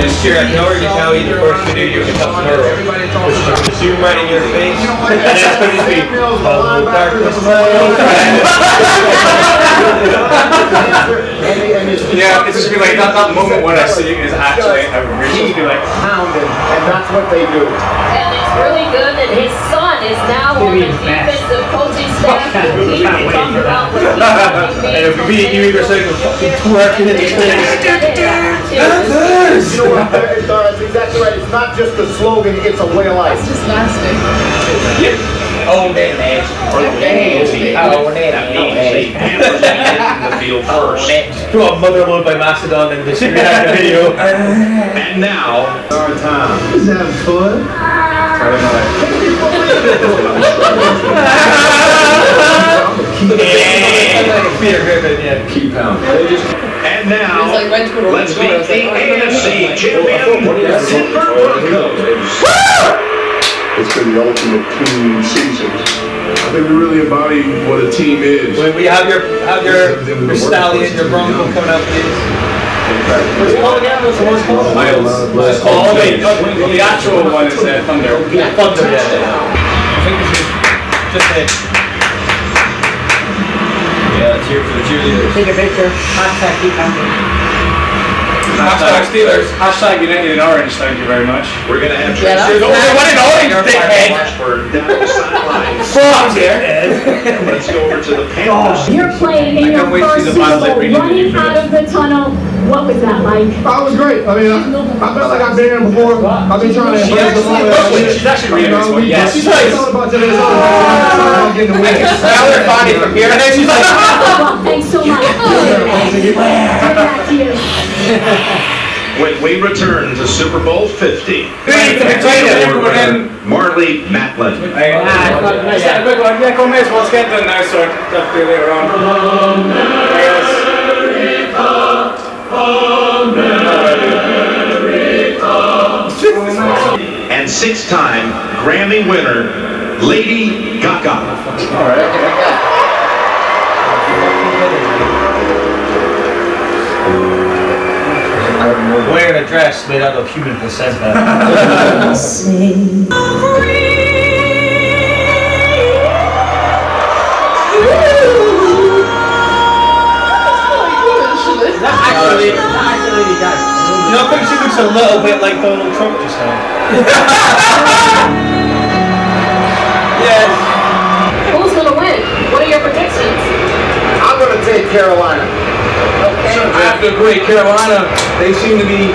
this year, I can already tell you the first video you're going to tell tomorrow. Zoom right in your face. And then it's going to be hello darkness, my old friend. Yeah, it's just be like, that moment when I see it is actually a really like pounding, and that's what they do. And it's really good that his son is now on the defensive coaching staff. He can talk about what and if we beat you, you're saying fucking twerking in the face. You know what? It's exactly right. It's not just a slogan, it's a way of life. It's just nasty. Oh, man, man. The field first. To a Motherload by Mastodon in this reaction video. And now, Our time. Is that fun? Peter Griffin, yeah. Keep pounding. and now, Like let's meet the AFC champion, Denver Broncos. It's been the ultimate team season. I think we really embody what a team is. When we have your stallion, your Bronco coming out, please. What's it called again? What's it called? Miles. Oh, wait, The actual one is Thunder. yeah, Thunder, yeah. I think this is just it. Yeah, cheer for the cheerleaders. Take a picture. Hashtag keep counting. Hashtag Steelers. Hashtag United in Orange. Thank you very much. We're going to have Yeah, Tracey There's only one in orange, dickhead! Wolfson down the sideline. Fuck, here. Let's go over to the Panthers. You're playing in your first Super Bowl, running out of the tunnel. What was that like? Oh, it was great. I mean, I felt like I've been here before. I've been trying to embrace the moment. She's actually really nice. Yeah, she's nice. It's all about today. It's all about getting the win. Smell her body from here, and then she's like, Well, thanks so much. Back to you. When we return to Super Bowl 50, Everyone in. Marley Matlin. Yeah, quick one. Yeah, come here. Let's get done now, so I'll do later on. And six-time Grammy winner, Lady Gaga. wearing a dress made out of human placenta. Actually, you know, I think she looks a little bit like Donald Trump just now. Yes. Who's going to win? What are your predictions? I'm going to take Carolina. Okay. I have to agree, Carolina, they seem to be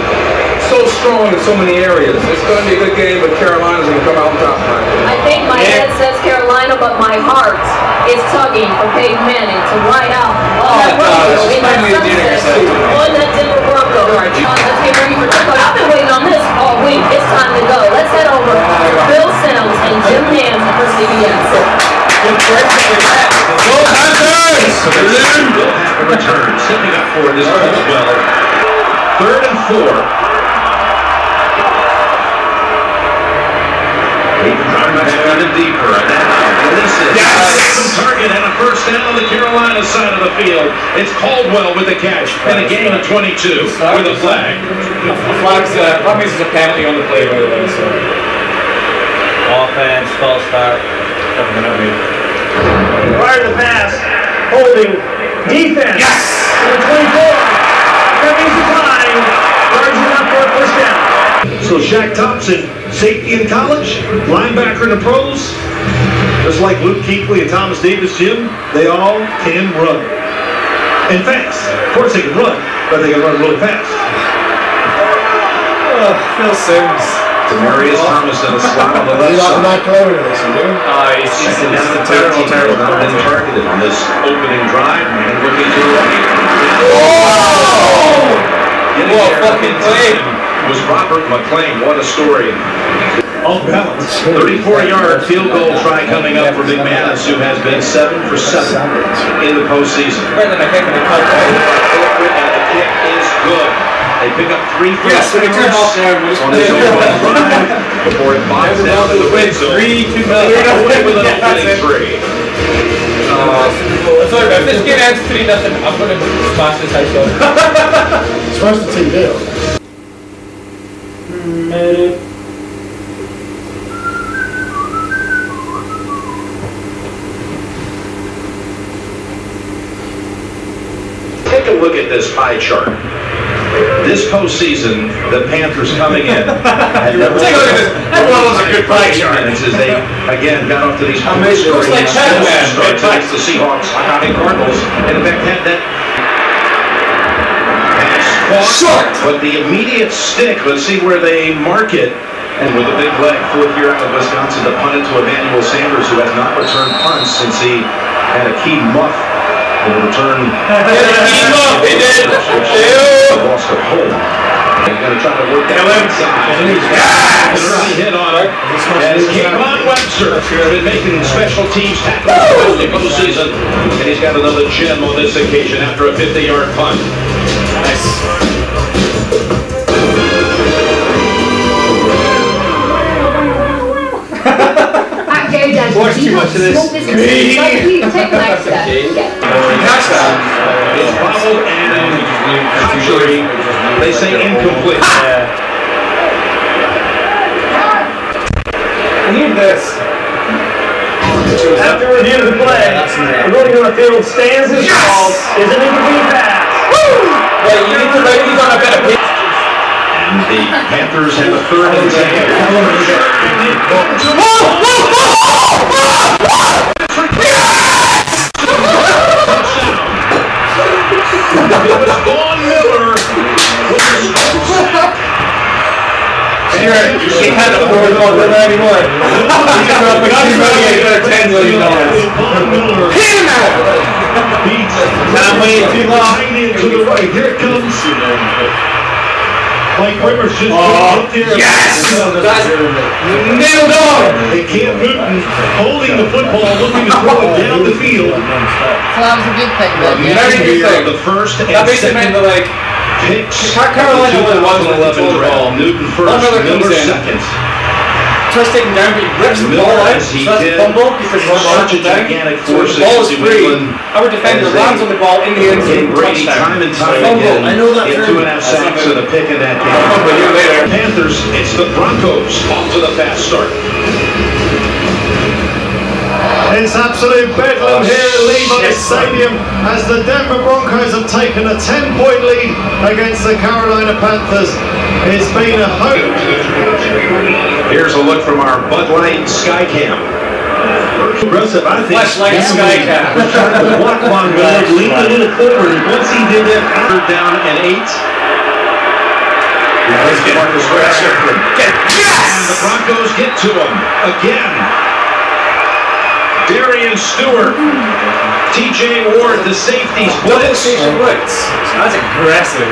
so strong in so many areas. It's going to be a good game, but Carolina's going to come out on top tonight. I think my head says Carolina, but my heart is tugging for Peyton Manning to ride out on that Bronco in that sunset on that Denver Broncos. Let's get ready for kickoff. I've been waiting on this all week. It's time to go. Let's head over to Bill Sims and Jim Nance for CBS. Go Panthers! We'll have a return. Stepping up for this Bothwell. 3rd and 4. Back on it deeper, and now releases. Yes! Target and a first down on the Carolina side of the field. It's Caldwell with the catch, and a gain of 22 with a flag. Flag's, that means there's a penalty on the play, by the way, so. Offense, false start. Prior to the pass, holding defense. Yes! Number 24. That means the time. Large enough for a first down. So Shaq Thompson, safety in college, linebacker in the pros, just like Luke Kuechly and Thomas Davis Jim, they all can run. And fast. Of course they can run, but they can run really fast. Oh, Phil Sims. Demarius Thomas in a slot on the left side. He's Second down and 13. Not been targeted on this opening drive. And looking to the right. Whoa! Getting Whoa, there fucking play. was Robert McClain. What a story. Off balance. 34-yard field goal try coming up for McManus, who has been 7 for 7 in the postseason. Better than I think in the cut. And the kick is good. They pick up 3 first Yes, return off there. on this open drive before it bombs down to the red zone. 3-2. With an opening 3. Sorry, if this game ends 3-0, I'm gonna smash this house up. Smash the TV. Take a look at this pie chart. This postseason, the Panthers coming in. Take a look at this. Everyone loves a good pie chart. As they again got off to these starts against the Seahawks and Cardinals, and in fact had that short. But the immediate stick. Let's see where they mark it. And with a big leg, fourth year out of Wisconsin, to punt it to Emmanuel Sanders, who has not returned punts since he had a key muff. Will return. He did. Lost a hole. He's going to try to work that inside. An early hit on it. As Gwan Webster has been making special teams tackles in the postseason, and he's got another gem on this occasion after a 50-yard punt. Nice. Watch too much of this. Take the next step. It's bobbled and contrary. They say incomplete. I need this. After review of the play, the running on the field stands his ball. Is an incomplete pass. Well, you need to write these on a better page. And the Panthers have a third and 10. It was Vaughn Miller. He had the fourth one, but not anymore. He's running at $10 million. Hit him out! Not waiting too long. To the right. Here it comes. Mike Rivers just up there. Yes! Nailed on! And Cam Newton holding the football, looking to throw it down the field. So that was a good thing, though. Very good thing. The first and second picks. Carolina only won the 11 draw. Newton first, Miller second. Tries taking down, but he rips the ball out. So that's a fumble because one ball Such a gigantic force. the ball is free. Our defender lands on the ball in the end zone. Brady time and time again. I know that. 2.5 sacks and a pick in that game. A year later. Panthers, it's the Broncos off to the fast start. It's absolute bedlam here at Levi Stadium as the Denver Broncos have taken a 10-point lead against the Carolina Panthers. It's been a hope. Here's a look from our Bud Light SkyCam. Aggressive, I think. Flashlight SkyCam. Block one guy, lean a little forward. Once he did that, Third down and 8. Let's get Marcus Grasher. And the Broncos get to him again. Darian Stewart, TJ Ward, the safeties. Blitz. That's aggressive.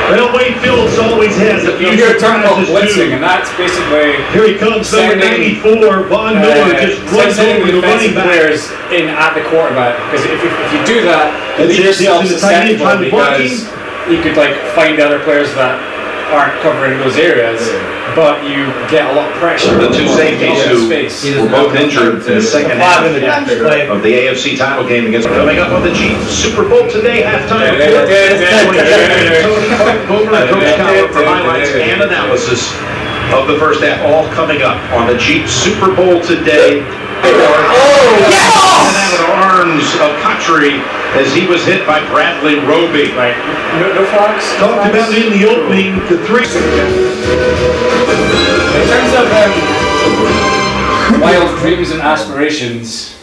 well, Wade Phillips always has it. You hear a term called blitzing, and that's basically here he comes, number 94, Von Miller just runs over the running players in at the quarterback. Because if you do that, you leave yourself susceptible because you could like find other players that aren't covering those areas, but you get a lot of pressure. The two safeties who were both injured in the second half of the AFC title game against coming up on the Chiefs Super Bowl today halftime report. Tony Boomer and Coach Cal-ih for highlights and analysis of the first half, all coming up on the Chiefs Super Bowl today. And out of the arms of Country as he was hit by Bradley Roby. Right. No flags. Talked about in the opening, the three. In terms of wild dreams and aspirations,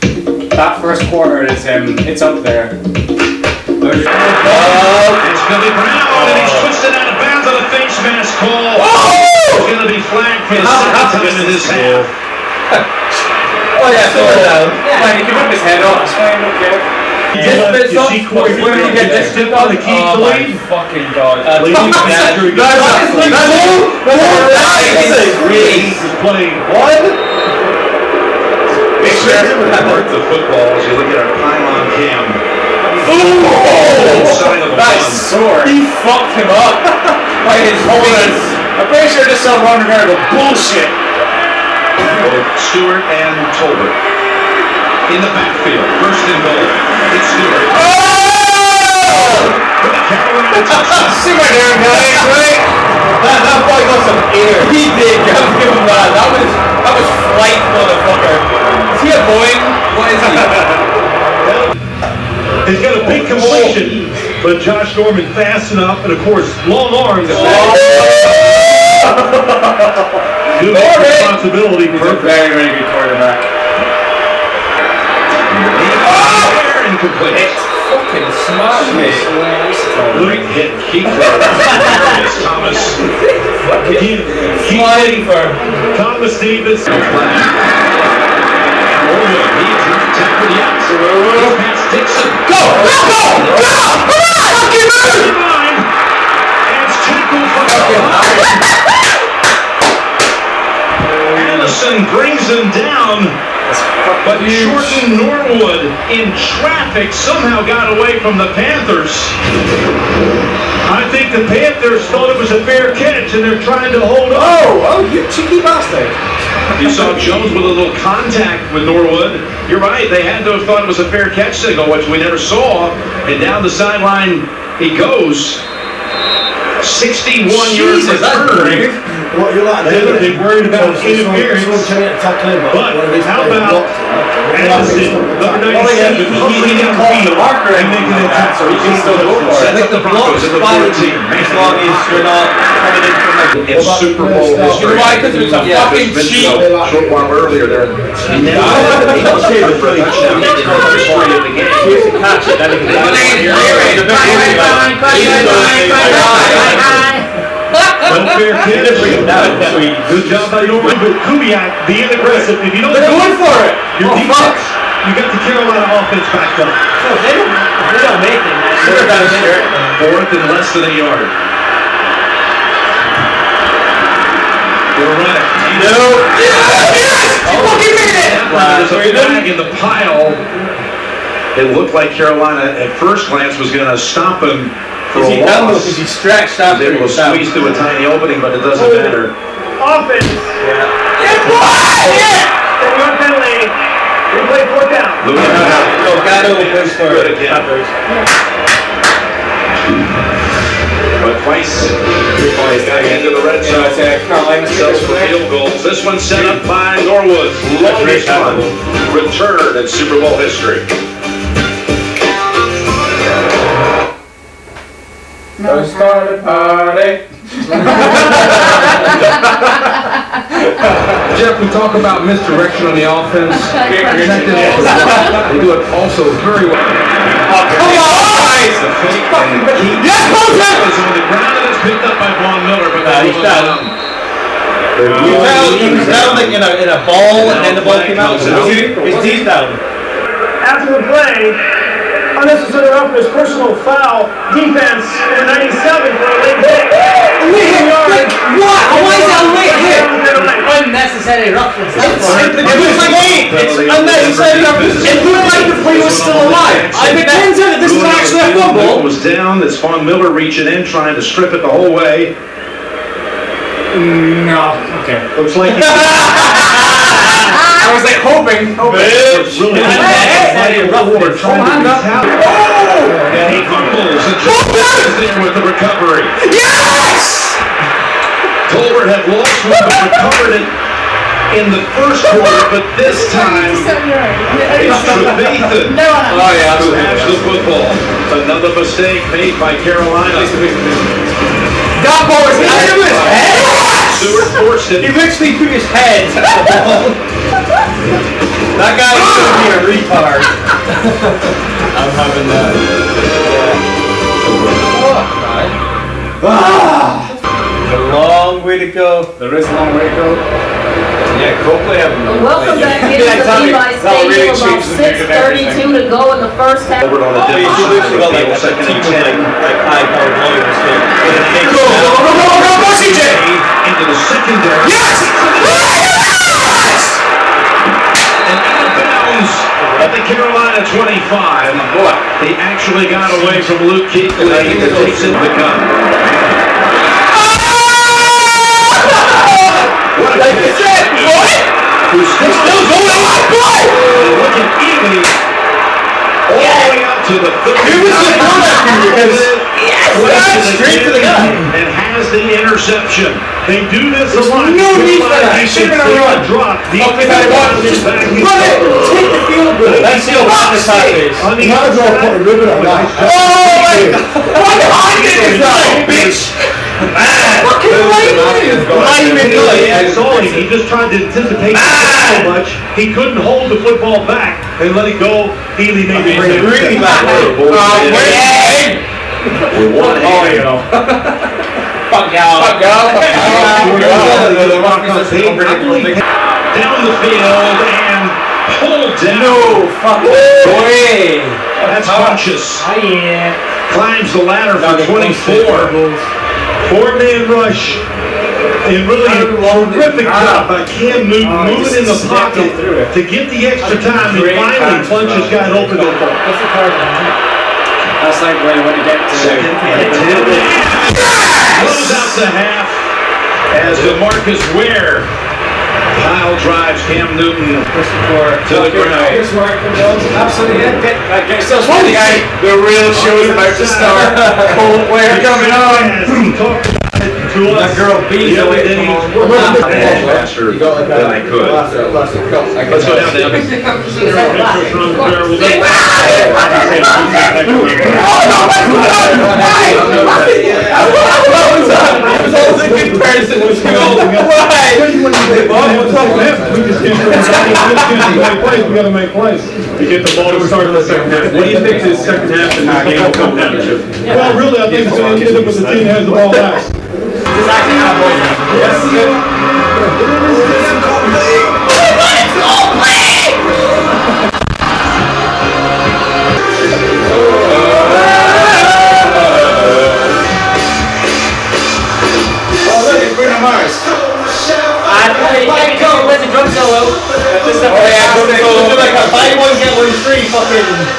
that first quarter is it's up there. It's Billy Brown, and he's twisted out of bounds on a face mask call. He's going to be flagged for the second time in this half. Oh yeah, throw it down. Yeah, he can rip his head off. It's fine, okay. You see Corey, where did he get this tip on the key to lead? Fucking God. Playing one. Big sure worth the football as you look at our pylon cam. That's sore. He fucked him up by his holiness. I'm pretty sure this is Ron Rivera bullshit. Stewart and Tolbert in the backfield. First and goal. It's Stewart. Oh! See my damn guys, right? That boy got some air. He did. You have to give him that. That was flight, motherfucker. Is he a Boeing? What is he? He's got a big completion, but Josh Norman fast enough, and of course, long arms. Good responsibility. He's a very, very good quarterback. Incomplete. Fucking smash me. Great hit. Keep Thomas. Sliding for Thomas Davis. Norwood. He's not tackled yet. He's past Dixon. Go! Come on! Fucking move! And it's tackled for Anderson brings him down. But Jordan Norwood in traffic somehow got away from the Panthers. I think the Panthers thought it was a fair catch and they're trying to hold on. Oh, you cheeky bastard. You saw Jones with a little contact with Norwood. You're right, they had to have thought it was a fair catch signal, which we never saw. And down the sideline he goes. 61 yards return. What you're like, they're worried about interference. But how about Anderson, number 97, hustling down the field and making an attack so he can still go for it. I think the block's fine as long as you're not coming in from like In Super Bowl history. Why? Because it was a fucking cheat. A short while earlier there. He never had a touchdown for a touchdown in the history of the game. He used to catch it, then he could Unfair catch. Good job by Norwood, but Kubiak being aggressive. If you don't they're going for it. Your defense, you got the Carolina offense backed up. So if they don't make it, Fourth and less than a yard. They're right. No. Yes! You fucking made it! There's a flag in the pile. It looked like Carolina at first glance was going to stop him for a loss. Because he stretched out They were able to squeeze through a tiny opening, but it doesn't matter. Offense. They got penalty. Replay fourth down. Gano goes for it again. But twice into the red zone. Sells for field goals. This one set up by Norwood. Longest one. Return in Super Bowl history. Don't start a party. Jeff, we talk about misdirection on the offense. They do it also very well. Come on! Yes, Bothwell! Is on the ground and it's picked up by Gwan Miller, but he's down. He was down like in a ball and then the ball came out. His teeth down. After the play, unnecessary roughness, personal foul, defense in 97 for a late hit. What? Why is that a late hit? Unnecessary roughness. It was like it's unnecessary roughness. It looked like the play was still alive. If it turns out that this is actually a fumble. Was down. It's Von Miller reaching in, trying to strip it the whole way. No. Okay. Looks like I was like hoping. Bitch! Really Unnecessary roughness. And he fumbles and is there with the recovery. Yes! Tolbert had lost one but recovered it in the first quarter, but this time it's Trevathan who has the football. Another mistake made by Carolina. That ball was in his head! Stewart forced it. He literally put his head on the ball. That guy should be a retard. I'm having that. A long way to go. There is a long way to go. Yeah, Copley having a Welcome back into the Levi Stadium. About 6:32 to go in the first half. Over on the different second and 10. Like high-powered volume still. Into the secondary. Yes! And out of bounds at the Carolina 25. He actually got away from Luke Kuechly and takes it to the gun. What a shit! Who's still going on? Look at Ealy. All the way up to the 30. He was the corner because straight to the gun. And has the interception. They do this a lot. No need for that. He should have been a run. Drop. Just run it. Take the field goal. That's the old sideways. Not a draw for a ribbon or not. Oh my God! What behind it is that, bitch? Fucking lineman! That's all he just tried to anticipate so much. He couldn't hold the football back and let it go. Ealy made the great really back. With one hand. Fuck y'all. Fuck y'all. Down the field and pulled down. No fucking way. That's conscious. Climbs the ladder for 24. Four-man rush. And really a terrific job by Cam Newton moving in the pocket to get the extra time and finally Funches got open. That's like where you want to get to. Second and 10. Close out the half as DeMarcus Ware pile drives Cam Newton to the ground. Absolutely. The real show is about to start. Ware coming on. That girl beat the other day. Faster than I could. Let's go down to Evans. We gotta make plays. You get the ball to start in the second half. What do you think this second half and this game will come down to? Well, really, I think it's going to end up with the team that has the ball last.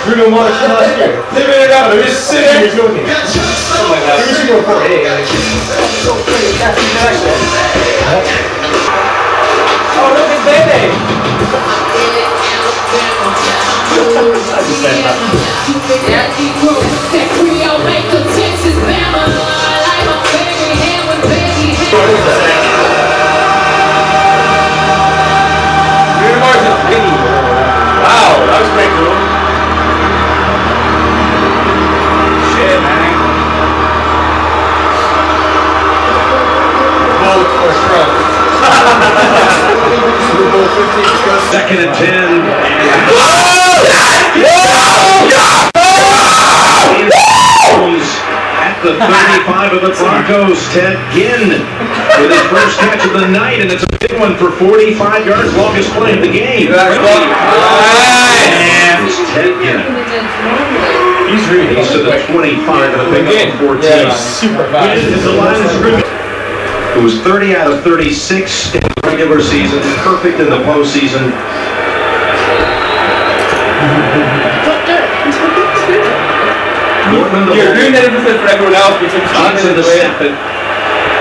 Bruno Mars last year. Living it up, just sit there. Oh my God. We should go for it. Oh, look at Baby. Bruno Mars is Vinny. Wow, that was pretty cool. Second and 10. At the 35 of the Broncos, Ted Ginn with his first catch of the night, and it's a big one for 45 yards, longest play of the game. And Ted Ginn. He's to the 25 and a big one 14. Yeah, super fast. Is the line of scrimmage. It was 30 out of 36 in the regular season, perfect in the postseason. You're doing that for everyone else. Johnson the step at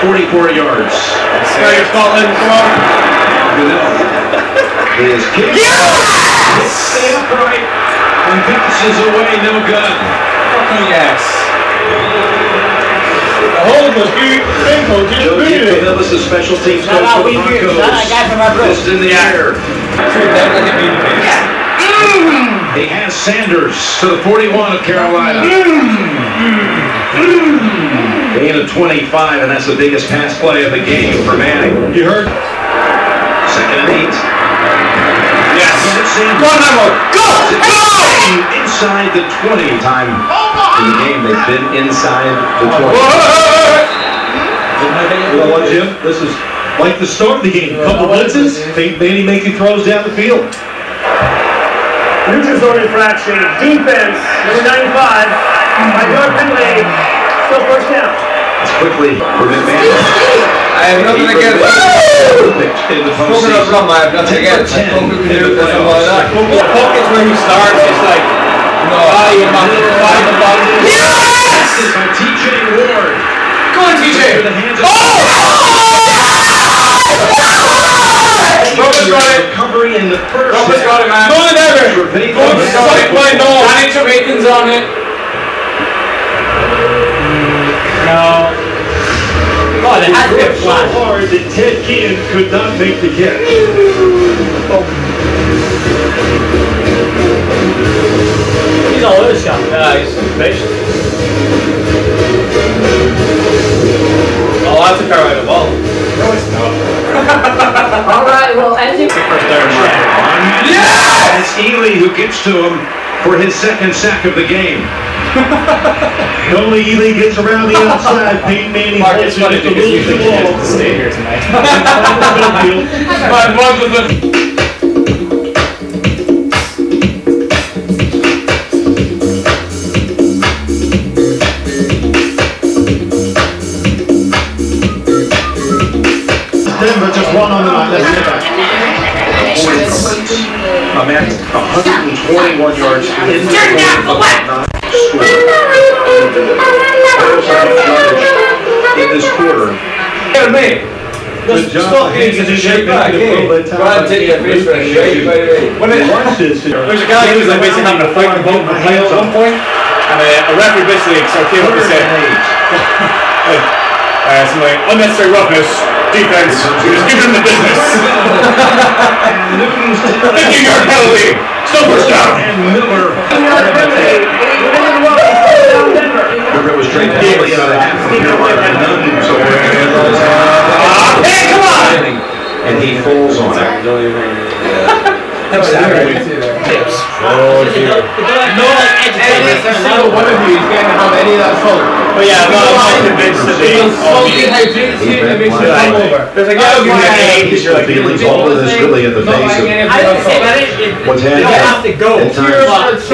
44 yards. Scotland, come on. Gano is kicked. Yes! Stay upright and passes away, no good. Fucking yes. The hold was good. Joe Givin, the special teams coach for the Broncos. Just in the air. He has Sanders to the 41 of Carolina. Gain of 25, and that's the biggest pass play of the game for Manny. You heard? Second and 8. Yes. Go! Inside the 20 time in the game. They've been inside the 20. You know what, Jim? This is like the start of the game. A couple blitzes, Manny making throws down the field. Neutral zone infraction. Defense, number 95. 5-yard penalty. Still first down. It's quickly for Manny. I have nothing against in the postseason. I have nothing against it. The pocket's where he starts. It's like, no, you must find the ball. Yes! By TJ Ward. Go on, TJ. Robert's got it. Recovery in the first. Robert's got it, man. Go on, Ever. Robert's got it. Danny Trevathan's on it. No. Oh, Oh, there has to be a so flash. hard that Ted Ginn could not make the catch. He's all over the shot. He's patient. Oh, that's a car right the ball. No, it's not. All right, well, as you... Yeah! It's Ealy who gets to him for his second sack of the game. Only Ealy gets around the outside. Peyton Manny Mark, holds it's funny it just a because you little think too he long. has to stay here tonight. Denver just one on the night. Let's get back. I'm at 121 yards in this quarter. Yeah, me. Good job. Stop getting into shape back. Go ahead and take your face for a shake, baby. When there's a guy who's like basically having a fight in the boat with a at one point, and a referee basically came up and said, something like, unnecessary roughness, defense, just give him the business. 50-yard penalty, still first down. And Miller. It was straight Ealy out of half of Carolina. Hey, come on! And he falls on it. Oh, dear. No, like, every single one of you is going to have any of that salt. But yeah, I'm not convinced that they all salty hygienic shit that makes you come over. There's a guy who Your feelings, all of this really in the face of I didn't say that. what's You don't have to go. At times,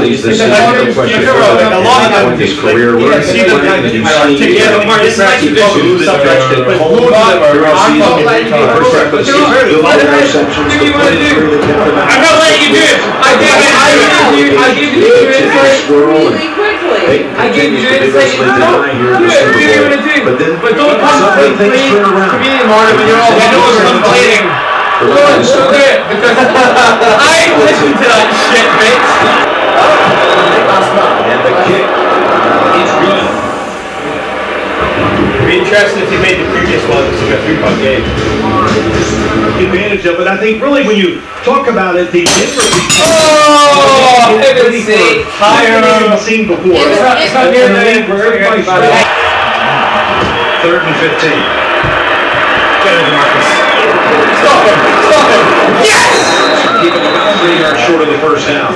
this is another question for his career. Where he's playing, and you've seen I'm not letting you do it! I gave you really quickly. I gave you insight. But don't come to community morning when you're all complaining. Don't do it because I ain't listening to that shit, mate. And the kick is good. It'd be interesting if he made the previous one, because he got 3-point game. Advantage of it. I think really when you talk about it, the Denver Heaven's sake. higher seen before. It's not near the end where everybody's 3rd and 15. Get it, Marcus. Stop him! Stop him! Yes! Keeping about 3 yards short of the first down.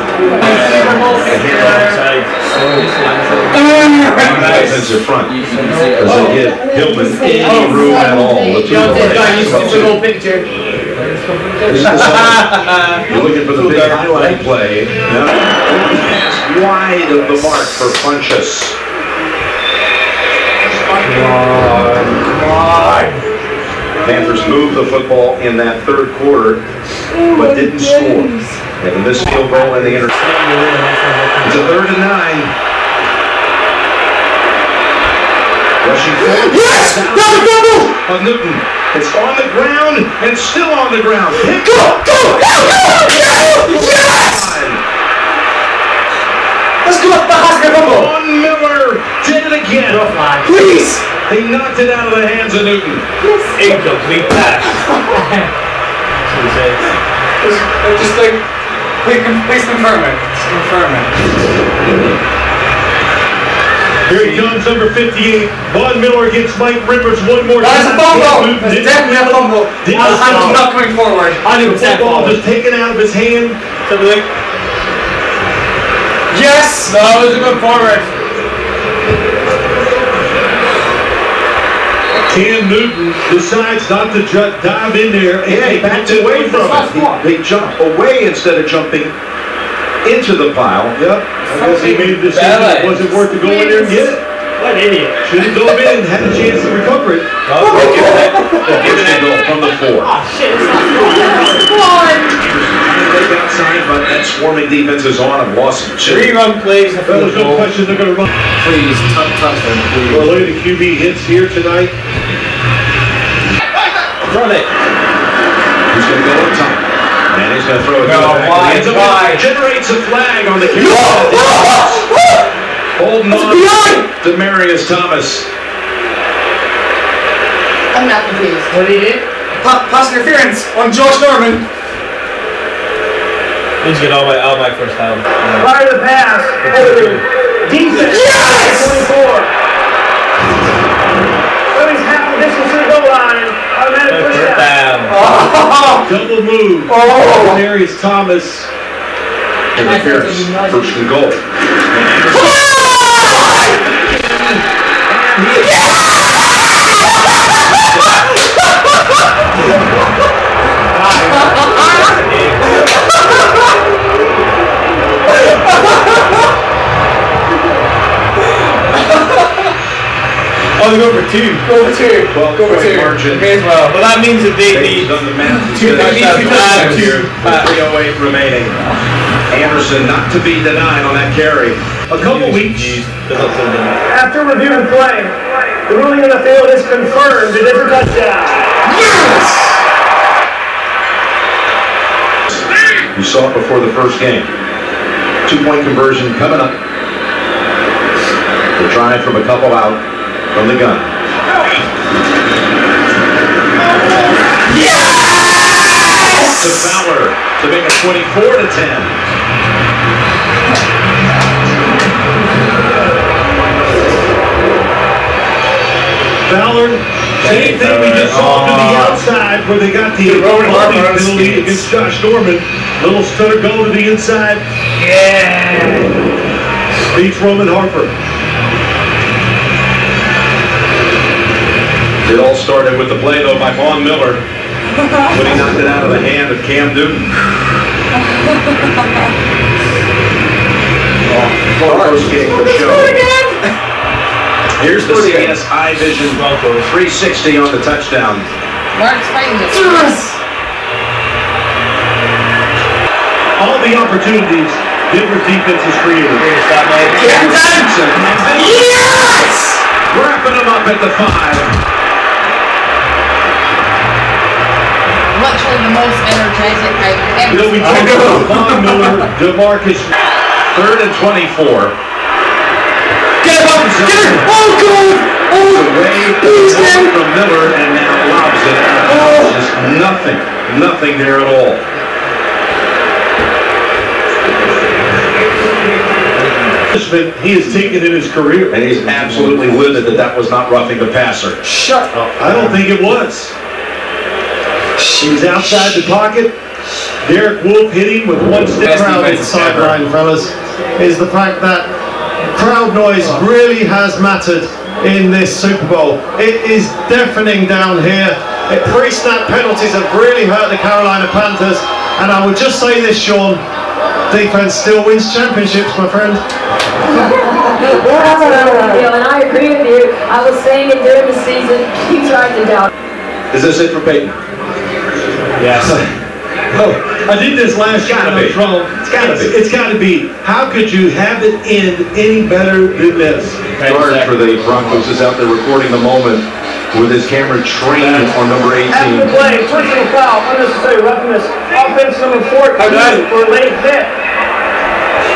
Defensive front. As they give Hillman any room at all. You're looking for the big highlight play. Pass wide of the mark for Funchess. Come on! Panthers moved the football in that third quarter, but didn't score. They have a missed field goal and the interception. It's a 3rd and 9. Rushing forward. Yes! Double! Of Newton. It's on the ground and still on the ground. Go! Yes! Let's go up the hospital! On Miller did it again. Please! He knocked it out of the hands of Newton. Incomplete pass. Just like, please confirm it. Just confirm it. Here he comes, number 58. Von Miller against Mike Rivers one more time. That's a fumble! That's definitely a fumble. I'm not coming forward. The football just taken out of his hand. Yes! No, it was a good forward. Cam Newton decides not to dive in there. Yeah, he backed away from it. They jumped away instead of jumping into the pile. Yep. I guess he made a decision it wasn't worth to go in there and get it. What an idiot. Should have dove in and had a chance to recover it. They're giving it goal from the 4. Oh, shit. It's not They got outside, but that swarming defense is on and lost some. 3 run plays. There's no question they're going to run. Please, touchdown, please. Well, look at the QB hits here tonight. Run it. He's going to go on top. And he's going to throw it. Why? Generates a flag on the QB. Holding on to Demarius Thomas. I'm not confused. What did he do? Pass interference on Josh Norman. Need to get all my first down. Fire the pass. Defense. Yes! 24. Somebody's half the distance to the goal line. Automatic push down. Double move. Darius Thomas. Interference. First and goal. Oh, they go for two. Go for two. Well, go for two. Margin. Okay, well that means that they need done the math. two touchdowns here. 3:08 remaining. Anderson not to be denied on that carry. A couple weeks. After reviewing play, the ruling on the field is confirmed. It is a touchdown. Yes! You saw it before the first game. 2-point conversion coming up. They're trying from a couple out from the gun. Yes! To Fowler to make it 24-10. Fowler, same thing we just saw to the outside where they got the penalty against Josh Norman. Little stutter go to the inside. Yeah! Beats Roman Harper. It all started with the play, though, by Von Miller when he knocked it out of the hand of Cam Newton. First game of the show. Here's the CBS Eye Vision 360 on the touchdown. Mark's fighting it. All the opportunities Denver defenses created. Yes! Wrapping them up at the 5. Literally the most energizing I've ever We talked about Von Miller, DeMarcus. 3rd and 24. Get him up! Get him! Oh, good! Away from Miller and now lobs it out. Just nothing there at all. He has taken in his career. And he's absolutely livid that was not roughing the passer. Shut up. I don't think it was. He was outside the pocket. Derek Wolf hit him with one step. Crowd on the sideline, fellas, is the fact that crowd noise really has mattered in this Super Bowl. It is deafening down here. Pre-snap penalties have really hurt the Carolina Panthers. And I would just say this, Sean, defense still wins championships, my friend. And I agree with you. I was saying it during the season. You tried to doubt. Is this it for Peyton? Yes. Oh, I did this last year. It's got to be. How could you have it end any better than this? Guard for the Broncos is out there recording the moment with his camera trained on number 18. After the play, personal foul, unnecessary roughness. Offense number 14 for a late hit.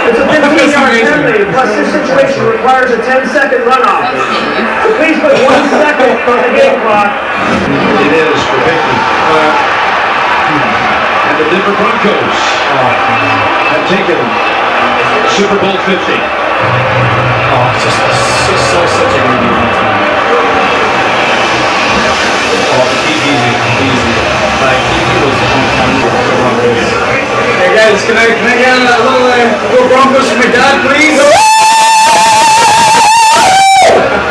It's a 15-yard penalty, plus this situation requires a 10-second runoff. So please put 1 second on the game clock. It is for Peyton. And the Denver Broncos have taken Super Bowl 50. It's just such a good defense. Easy. Like, he was on time for the Broncos. Hey guys, can I get a little go Broncos from my dad, please?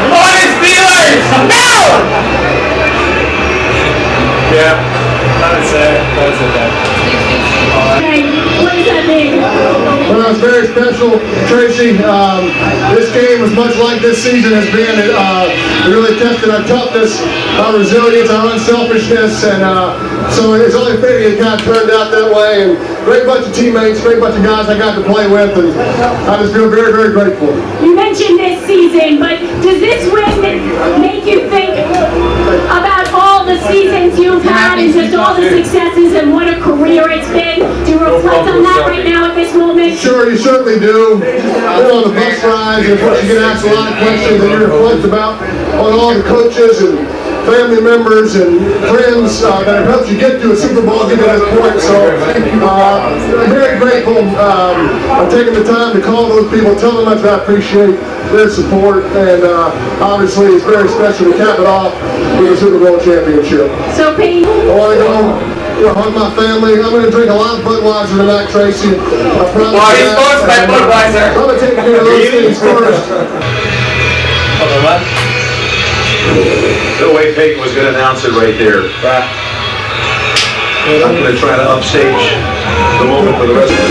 Morning Steelers! No! Yeah, that's it, Dad. Hey, what does that mean? Well, it's very special, Tracy. This game, as much like this season has been, it really tested our toughness, our resilience, our unselfishness, and so it's only fair it kind of turned out that way. And great bunch of teammates, great bunch of guys I got to play with, and I just feel very, very grateful. You mentioned this season, but does this win make you think about all the seasons you've had and just all the successes and what a career it's been? Do you reflect on that right now at this moment? Sure, you certainly do. You're on the bus rides, and of course you get asked a lot of questions, and you reflect about on all the coaches and family members and friends that have helped you get to a Super Bowl, get to this point. So I'm very grateful for taking the time to call those people, tell them how much I appreciate their support, and obviously it's very special to cap it off with a Super Bowl championship. So Pete, I want to go hug my family. I'm going to drink a lot of Budweiser tonight, Tracy. I promise. Well, he's sponsored by Budweiser. I'm going to take care of those things first. No way Peyton was going to announce it right there. I'm going to try to upstage the moment for the rest of it.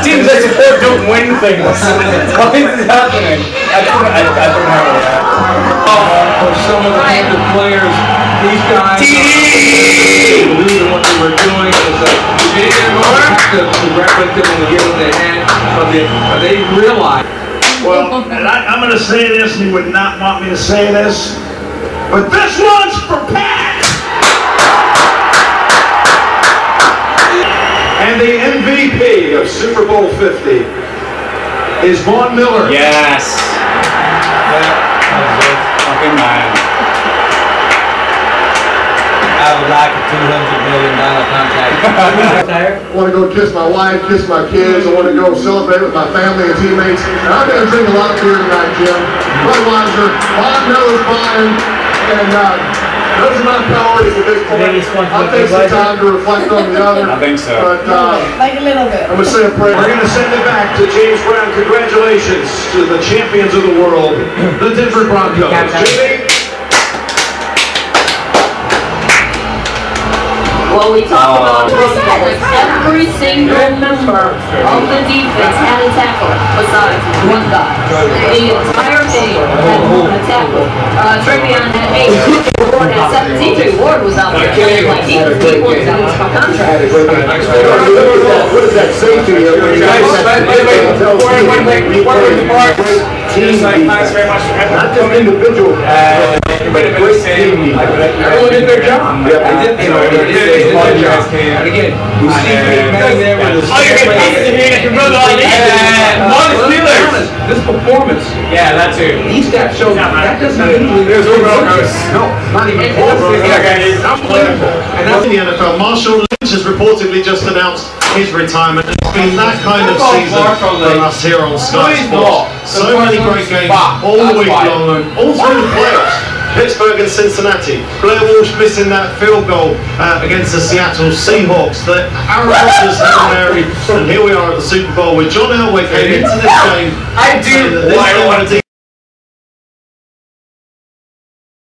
Teams I support don't win things. Why is this happening? I don't know that. For some of the players, these guys knew what they were doing. They didn't have to reference them when they get what they had, but they realized. Well, and I'm going to say this, and you would not want me to say this, but this one's for Pat! And the MVP of Super Bowl 50 is Von Miller. Yes. Fucking man. I would like a $200 million contract. I want to go kiss my wife, kiss my kids. I want to go celebrate with my family and teammates. And I'm going to drink a lot of beer tonight, Jim. Budweiser, Bob Miller's fine, and those are my priorities at this point. I'll take some time to reflect on the other. I think so. But like a little bit. I'm going to say a prayer. We're going to send it back to James Brown. Congratulations to the champions of the world, the Denver Broncos. Jimmy? Well, we talked about every single member of the defense had a tackle besides one guy. The entire team had a tackle. Travion had 8. Ward had 7. TJ Ward was out there playing like he was out for contract. What does that say to you? Thanks very much for having me. Not just individual, but a great team. Everyone did their job. They did. And again, we see Manny there with his... Oh, you're getting pieces of me and your brother on This performance. Yeah, that too. He's got shows. That doesn't usually... There's Broncos. No, not even close. It's unbelievable. And that's in the NFL. Marshall Lynch has reportedly just announced his retirement. It's been that kind of season for us here on Sky Sports. So many great games all week long and all through the playoffs. Pittsburgh and Cincinnati. Blair Walsh missing that field goal against the Seattle Seahawks. The Aaron Rodgers Hail Mary. And here we are at the Super Bowl with John Elway came into this game. I do.